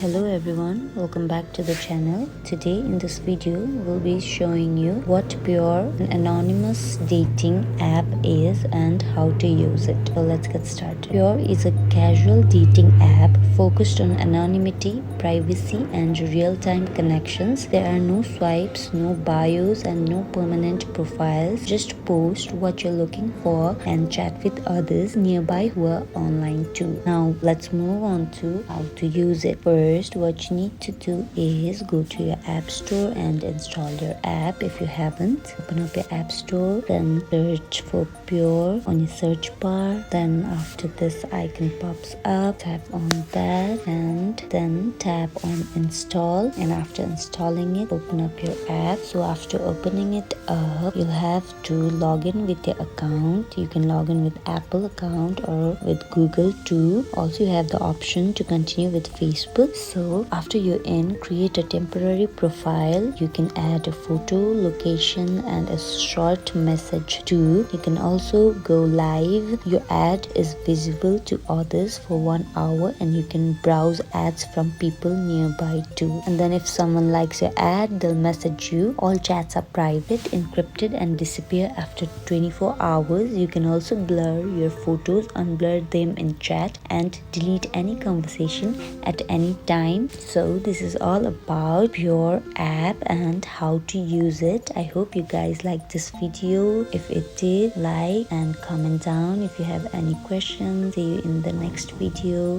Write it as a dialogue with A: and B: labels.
A: Hello everyone, welcome back to the channel. Today in this video we'll be showing you what Pure, an anonymous dating app is and how to use it. So let's get started. Pure is a casual dating app focused on anonymity, privacy and real-time connections. There are no swipes, no bios and no permanent profiles. Just post what you're looking for and chat with others nearby who are online too. Now let's move on to how to use it. First, what you need to do is go to your app store and install your app. If you haven't, open up your app store, then search for Pure on your search bar. Then after this icon pops up, tap on that and then tap on install, and after installing it, open up your app. So after opening it up, you'll have to log in with your account. You can log in with Apple account or with Google too. Also, you have the option to continue with Facebook. So after you're in, create a temporary profile. You can add a photo, location and a short message too. You can also go live. Your ad is visible to others for 1 hour and you can browse ads from people nearby too. And then if someone likes your ad, they'll message you. All chats are private, encrypted and disappear after 24 hours. You can also blur your photos, unblur them in chat and delete any conversation at any time. So this is all about Pure app and how to use it. I hope you guys liked this video. If it did, like and comment down if you have any questions. See you in the next video.